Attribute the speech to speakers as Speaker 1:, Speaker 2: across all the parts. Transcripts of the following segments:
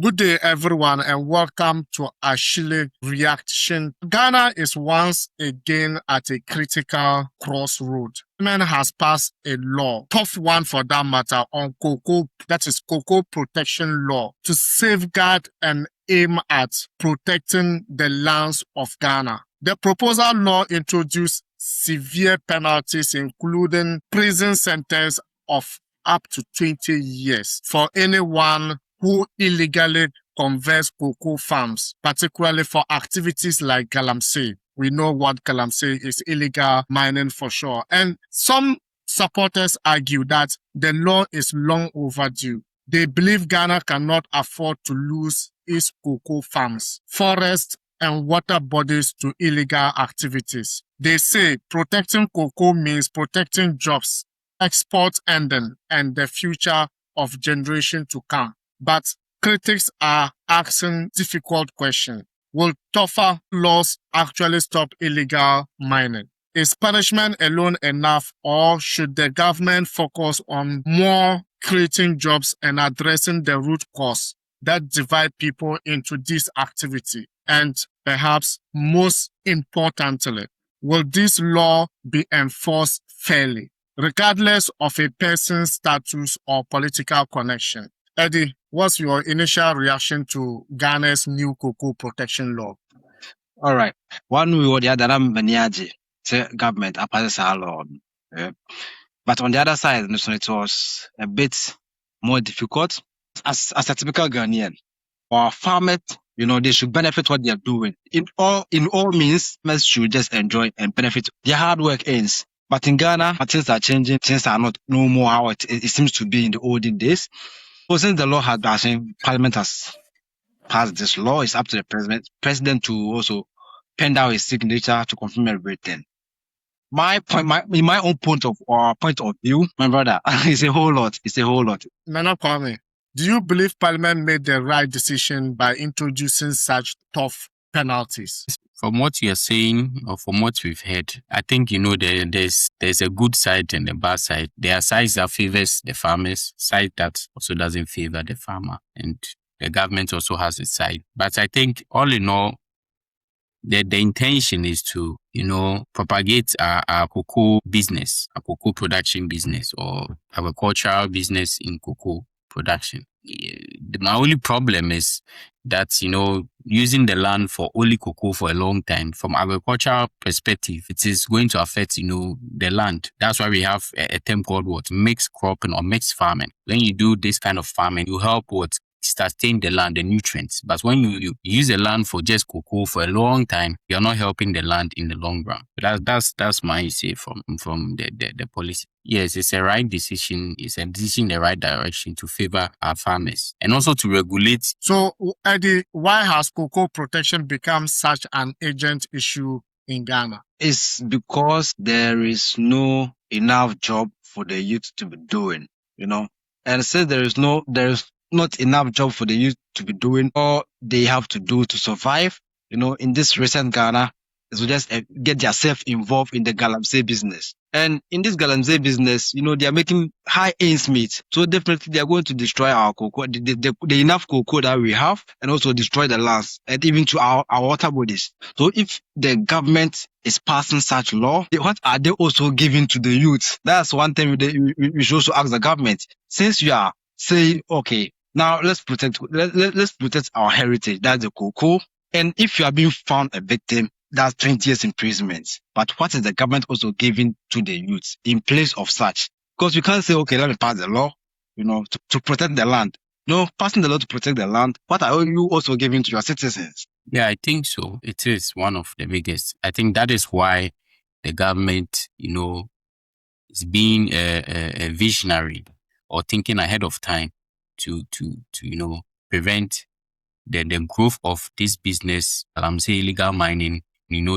Speaker 1: Good day, everyone, and welcome to Ashili Reaction. Ghana is once again at a critical crossroad. Parliament has passed a law, tough one for that matter, on cocoa, that is cocoa protection law, to safeguard and aim at protecting the lands of Ghana. The proposal law introduced severe penalties, including prison sentence of up to 20 years for anyone who illegally converts cocoa farms, particularly for activities like Galamsey. We know what Galamsey is, illegal mining for sure. And some supporters argue that the law is long overdue. They believe Ghana cannot afford to lose its cocoa farms, forests, and water bodies to illegal activities. They say protecting cocoa means protecting jobs, export ending, and the future of generation to come. But critics are asking difficult questions. Will tougher laws actually stop illegal mining? Is punishment alone enough, or should the government focus on more creating jobs and addressing the root cause that divide people into this activity? And perhaps most importantly, will this law be enforced fairly, regardless of a person's status or political connection? Eddie, what's your initial reaction to Ghana's new cocoa protection law?
Speaker 2: All right. One way or the other, I'm Beniaji, government passes our law. But on the other side, it was a bit more difficult. As a typical Ghanaian, or farmers, they should benefit what they are doing. In all means, farmers should just enjoy and benefit. Their hard work ends. But in Ghana, things are changing. Things are not no more how it seems to be in the olden days. So since the law has been, Parliament has passed this law, it's up to the president to also pen down his signature to confirm everything. In my own point of view, my brother, it's a whole lot. It's a whole lot.
Speaker 1: Nana Kwame, do you believe Parliament made the right decision by introducing such tough penalties?
Speaker 3: From what you're saying, or from what we've heard, I think there's a good side and a bad side. There are sides that favors the farmers, side that also doesn't favor the farmer, and the government also has its side. But I think all in all, the intention is to propagate our cocoa business, our cocoa production business, or agricultural business in cocoa production. My only problem is that using the land for only cocoa for a long time, from agricultural perspective, it is going to affect the land. That's why we have a term called what, mixed cropping or mixed farming. When you do this kind of farming, you help what, sustain the land, the nutrients. But when you use the land for just cocoa for a long time, you're not helping the land in the long run. But that's my say from the policy. Yes, it's a right decision. It's a decision in the right direction to favor our farmers and also to regulate.
Speaker 1: So, Eddie, why has cocoa protection become such an urgent issue in Ghana?
Speaker 2: It's because there is no enough job for the youth to be doing, and since there is not enough job for the youth to be doing, all they have to do to survive, in this recent Ghana, is to just get themselves involved in the Galamsey business. And in this Galamsey business, they are making high ends meat. So definitely they are going to destroy our cocoa, the enough cocoa that we have, and also destroy the lands and even to our water bodies. So if the government is passing such law, what are they also giving to the youth? That's one thing we should also ask the government. Since you are saying, okay, now let's protect our heritage, that's the cocoa. And if you are being found a victim, that's 20 years imprisonment. But what is the government also giving to the youth in place of such? Because you can't say, okay, let me pass the law, to protect the land. No, passing the law to protect the land, what are you also giving to your citizens?
Speaker 3: Yeah, I think so. It is one of the biggest. I think that is why the government, is being a visionary or thinking ahead of time to prevent the growth of this business, say illegal mining,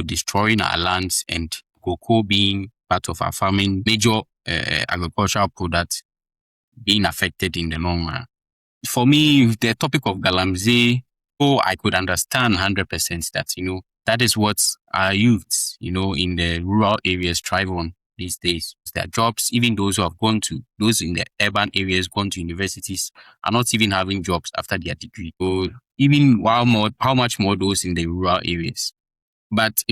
Speaker 3: destroying our lands, and cocoa being part of our farming, major agricultural product being affected in the long run. For me, the topic of Galamsey, I could understand 100% that, that is what our youths, in the rural areas thrive on. these days. Their jobs, even those who have those in the urban areas, gone to universities, are not even having jobs after their degree. So even how much more those in the rural areas. But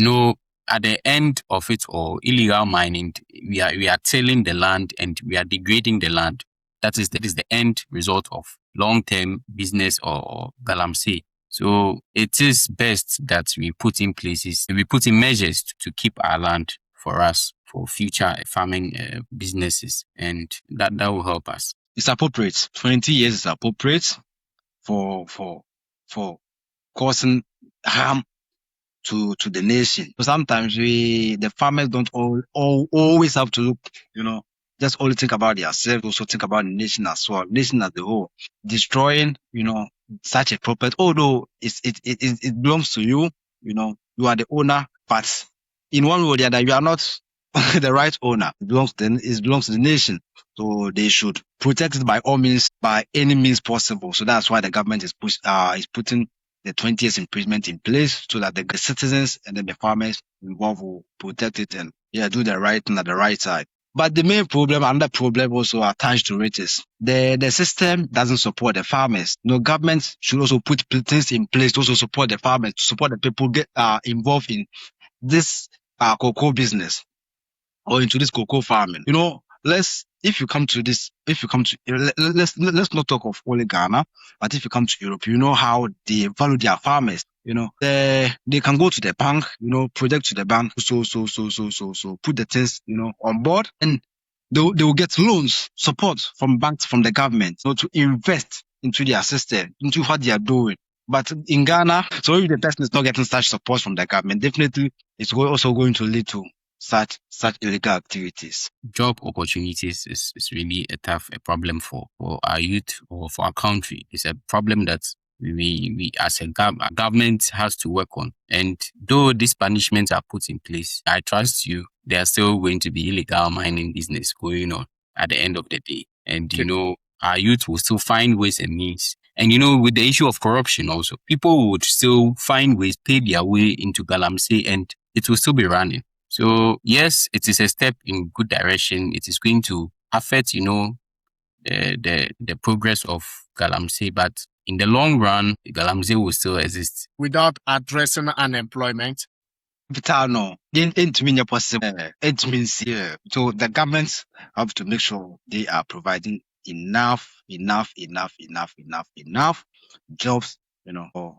Speaker 3: at the end of it all, illegal mining, we are tilling the land and we are degrading the land. That is the end result of long-term business or Galamsey. So it is best that we put in measures to keep our land for us, for future farming businesses, and that will help us.
Speaker 2: It's appropriate. 20 years is appropriate for causing harm to the nation. So sometimes the farmers don't always have to look, just only think about themselves, also think about the nation as well, nation as a whole. Destroying, such a property, although it belongs to you, you are the owner, but in one way or the other, you are not the right owner. It belongs to the nation. So they should protect it by all means, by any means possible. So that's why the government is putting the 20 years imprisonment in place so that the citizens and then the farmers involved will protect it and do the right thing at the right time. But the main problem, another problem also attached to it is the system doesn't support the farmers. Government should also put things in place to also support the farmers, to support the people get involved in this cocoa business or into this cocoa farming. Let's not talk of only Ghana, but if you come to Europe, you know how they value their farmers. They can go to the bank, project to the bank, so put the things, on board, and they will get loans, support from banks, from the government, to invest into their system, into what they are doing. But in Ghana, so if the person is not getting such support from the government, definitely it's also going to lead to such illegal activities.
Speaker 3: Job opportunities is really a problem for our youth or for our country. It's a problem that we as a government has to work on. And though these punishments are put in place, I trust you, there are still going to be illegal mining business going on at the end of the day. And our youth will still find ways and means. And with the issue of corruption also, people would still find ways, pay their way into Galamsey, and it will still be running. So yes, it is a step in good direction. It is going to affect, the progress of Galamsey, but in the long run, Galamsey will still exist.
Speaker 1: Without addressing unemployment,
Speaker 2: no, it means possible. It means so the governments have to make sure they are providing enough jobs,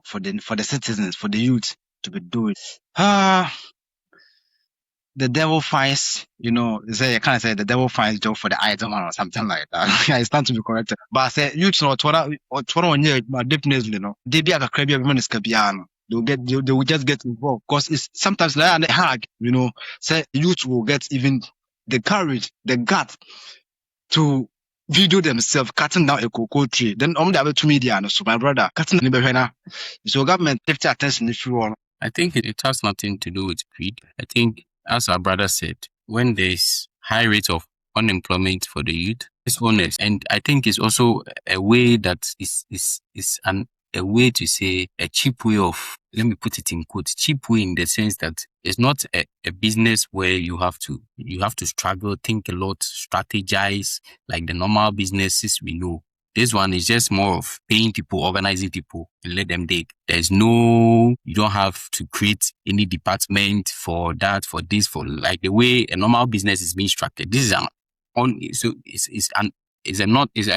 Speaker 2: for the citizens, for the youth to be doing. The devil finds, you kind of say the devil finds job for the idle man or something like that. I stand to be corrected. But I say, you know, definitely, they be a crabby woman is cabiano. They will just get involved because it's sometimes like hard, say youth will get even the courage, the gut to video themselves cutting down a cocoa tree. Then only the other two media, so my brother cutting the so government take attention if you want.
Speaker 3: I think it has nothing to do with greed. I think, as our brother said, when there's high rate of unemployment for the youth, it's honest. And I think it's also a way that is a way to say a cheap way of, let me put it in quotes, cheap way in the sense that it's not a business where you have to struggle, think a lot, strategize like the normal businesses we know. This one is just more of paying people, organizing people, and let them dig. You don't have to create any department for that, for this, for like the way a normal business is being structured. This is a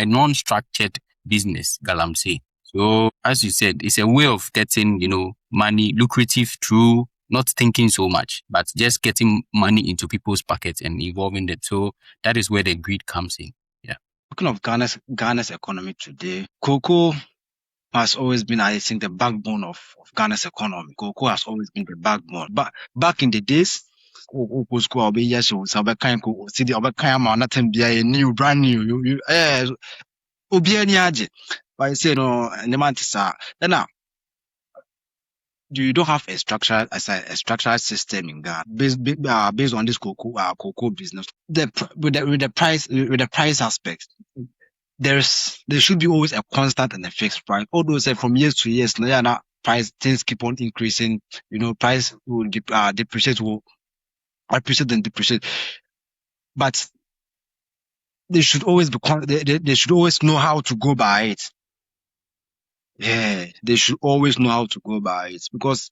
Speaker 3: non-structured business, Galamsey. So as you said, it's a way of getting, money lucrative through not thinking so much, but just getting money into people's pockets and evolving it. So that is where the greed comes in.
Speaker 2: Talking of Ghana's economy today, cocoa has always been, I think, the backbone of Ghana's economy. Cocoa has always been the backbone. But back in the days, brand new. But I say no, now you don't have a structural system in Ghana based on this cocoa business. With the price aspect, there should be always a constant and a fixed price. Although say from years to years, price things keep on increasing. Price will depreciate, will appreciate and depreciate. but they should always they should always know how to go by it. Yeah, they should always know how to go by it, because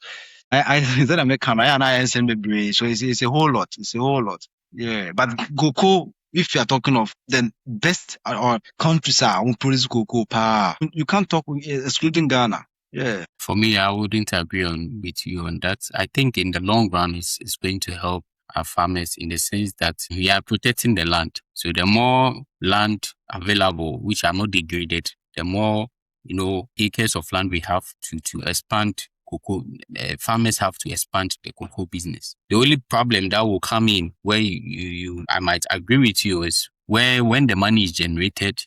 Speaker 2: I that American and I send me, so it's a whole lot. It's a whole lot. Yeah, but cocoa, if you are talking of the best or countries are who produce cocoa, you can't talk excluding Ghana. Yeah.
Speaker 3: For me, I wouldn't agree with you on that. I think in the long run, it's going to help our farmers in the sense that we are protecting the land. So the more land available, which are not degraded, the more, acres of land we have to expand cocoa. Farmers have to expand the cocoa business. The only problem that will come in where I might agree with you is when the money is generated,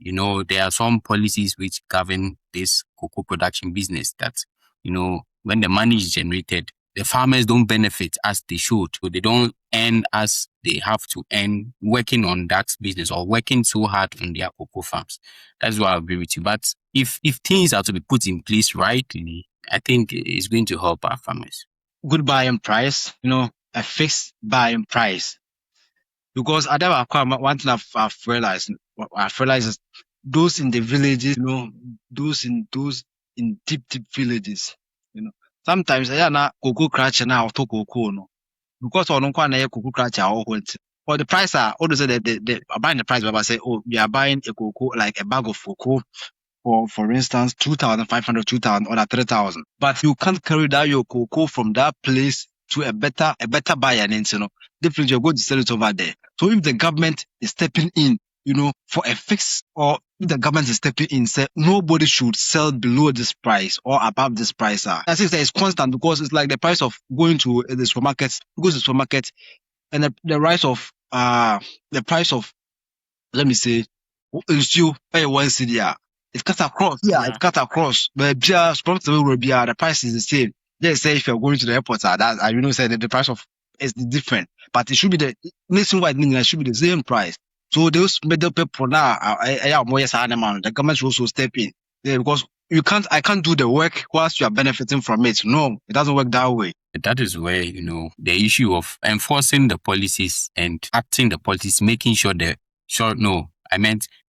Speaker 3: there are some policies which govern this cocoa production business that, when the money is generated, the farmers don't benefit as they should. So they don't earn as they have to earn working on that business or working so hard on their cocoa farms. That's why I agree with you. But if things are to be put in place rightly, I think it's going to help our farmers.
Speaker 2: Good buying price, a fixed buying price. Because one thing I've realized is those in the villages, those in deep villages, sometimes cocoa crutch now to cocoa no. Because on cocoa crutch or the price all they say that they are buying the price, but I say, oh, we are buying a cocoa, like a bag of cocoa for instance, 2,500, 2,000 or 3,000. But you can't carry down your cocoa from that place to a better buyer, and definitely you're going to sell it over there. So if the government is stepping in, for a fix, or if the government is stepping in, say nobody should sell below this price or above this price. As if it's constant, because it's like the price of going to the supermarket, and the rise of the price of, let me say, you pay 1 cedi. It cuts across. Yeah, it cuts across. But the price is the same. Let's say if you're going to the airport, say that the price of is different, but it should be the nationwide. It should be the same price. So those middle people now, the government should also step in. Yeah, because I can't do the work whilst you are benefiting from it. No, it doesn't work that way.
Speaker 3: That is where, the issue of enforcing the policies and acting the policies, making sure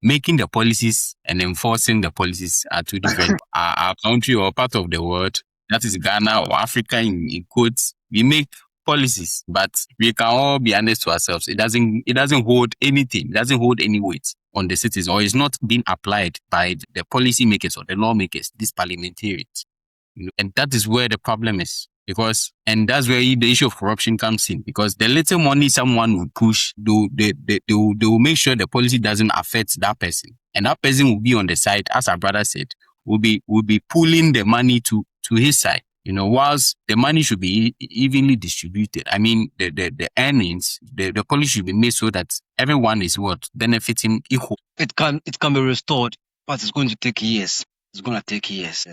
Speaker 3: making the policies and enforcing the policies are two different. Our country or part of the world, that is Ghana or Africa in quotes, we make policies, but we can all be honest to ourselves. It doesn't hold anything. It doesn't hold any weight on the citizens, or it's not being applied by the policy makers or the lawmakers, these parliamentarians. And that is where the problem is. And that's where the issue of corruption comes in, because the little money someone will push, they will make sure the policy doesn't affect that person. And that person will be on the side, as our brother said, will be pulling the money to his side. Whilst the money should be evenly distributed. I mean, the earnings, the policy should be made so that everyone is benefiting equal.
Speaker 2: It can be restored, but it's going to take years. It's going to take years.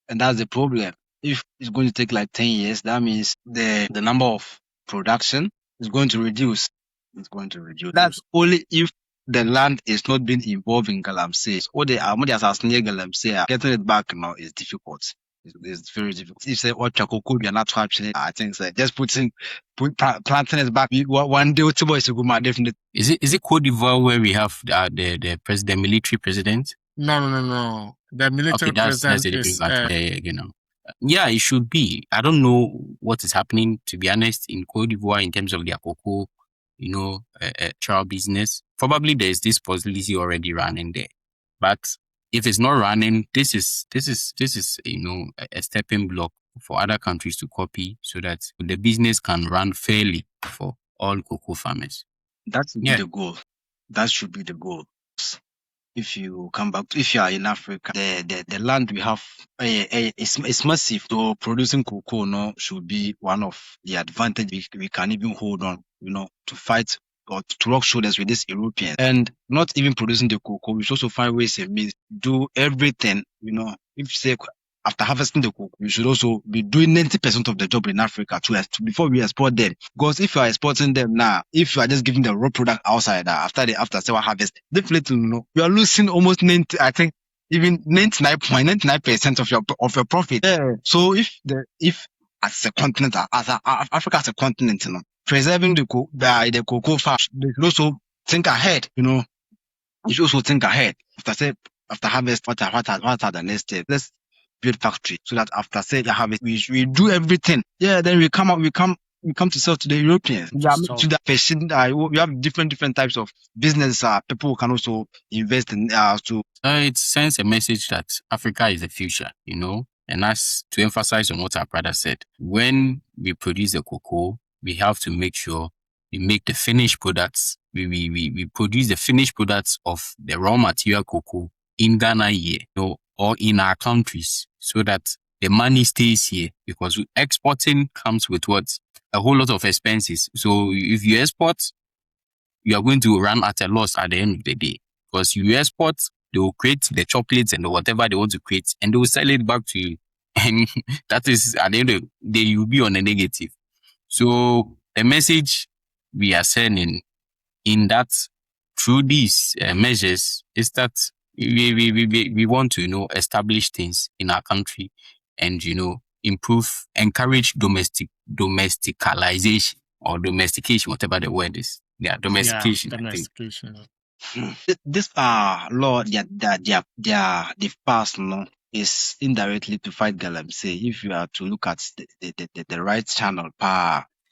Speaker 2: And that's the problem. If it's going to take like 10 years, that means the number of production is going to reduce. It's going to reduce. That's only if the land is not being involved in Galamsey. Or the Armodias near Galamsey, getting it back now is difficult. It's very difficult. If say what cocoa we are not capturing, I think just planting it back. One day, definitely.
Speaker 3: Is it Cote d'Ivoire where we have the military president?
Speaker 1: No. The military president is
Speaker 3: yeah, it should be. I don't know what is happening, to be honest, in Cote d'Ivoire in terms of their cocoa, child business. Probably there's this possibility already running there. But if it's not running, this is a stepping block for other countries to copy, so that the business can run fairly for all cocoa farmers.
Speaker 2: That should be the goal. That should be the goal. If you come back, if you are in Africa, the land we have is massive. So producing cocoa should be one of the advantages we can even hold on, to fight or to rock shoulders with this European. And not even producing the cocoa, we should also find ways and means do everything, if say after harvesting the cocoa, we should also be doing 90% of the job in Africa before we export them. Because if you are exporting them now, if you are just giving the raw product outside after several harvest, definitely you are losing almost 90, I think even 99.99% of your profit. Yeah. So if as a continent, as Africa as a continent, preserving the cocoa farm, they should also think ahead, you should also think ahead. After harvest, what are the next steps? Let's build factory so that after harvest, we do everything. Yeah, then we come to sell to the Europeans. We have different types of business. People can also invest in.
Speaker 3: It sends a message that Africa is the future, and that's to emphasize on what our brother said. When we produce the cocoa, we have to make sure we make the finished products. We produce the finished products of the raw material cocoa in Ghana here, or in our countries, so that the money stays here, because exporting comes with a whole lot of expenses. So if you export, you are going to run at a loss at the end of the day, because you export, they will create the chocolates and whatever they want to create, and they will sell it back to you. And that is, at the end of the day, you'll be on a negative. So the message we are sending in that, through these measures, is that we want to, establish things in our country and, encourage domesticalization or domestication, whatever the word is. Yeah, domestication.
Speaker 1: Yeah, domestication.
Speaker 2: This law they've passed, is indirectly to fight Galamsey. If you are to look at the right channel,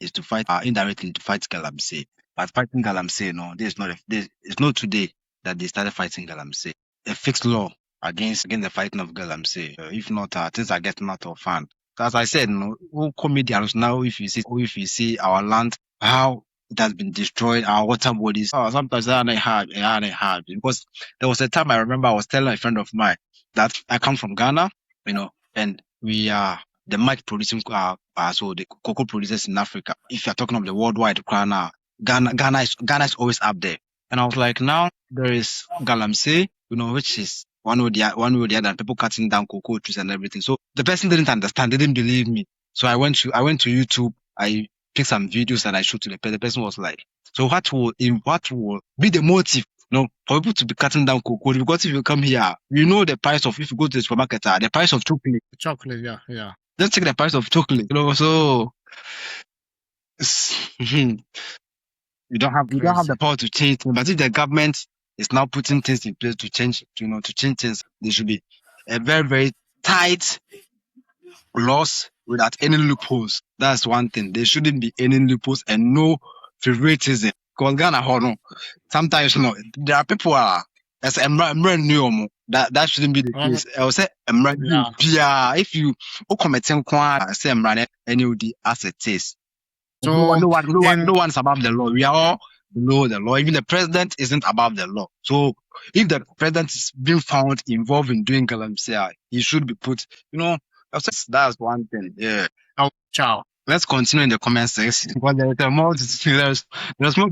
Speaker 2: is to fight indirectly to fight Galamsey. But fighting Galamsey, it's not today that they started fighting Galamsey. A fixed law against the fighting of Galamsey. If not, things are getting out of hand. As I said, all comedians now, if you see our land, how it has been destroyed, our water bodies. Sometimes it ain't hard. Because there was a time I remember I was telling a friend of mine that I come from Ghana, and we are the mic producing, so the cocoa producers in Africa. If you're talking of the worldwide crowd now, Ghana is always up there. And I was like, now there is Galamsey, which is one way or the other, people cutting down cocoa trees and everything. So the person didn't understand, didn't believe me. So I went to YouTube, I picked some videos and I showed to the person. The person was like, so what will be the motive, for people to be cutting down cocoa? Because if you come here, the price of, if you go to the supermarket, the price of chocolate.
Speaker 1: Chocolate, yeah.
Speaker 2: Just check the price of chocolate, so you don't have the power to change things. But if the government is now putting things in place to change, to change things, there should be a very, very tight laws without any loopholes. That's one thing. There shouldn't be any loopholes and no favoritism. Because Ghana, sometimes there are people as that shouldn't be the case. I will say if you committing say NUD as it is. So no one's above the law. We are all below the law. Even the president isn't above the law. So if the president is being found involved in doing Galamsey, he should be put, that's one thing. Yeah.
Speaker 1: Ciao.
Speaker 2: Let's continue in the comment section because there's more. There's more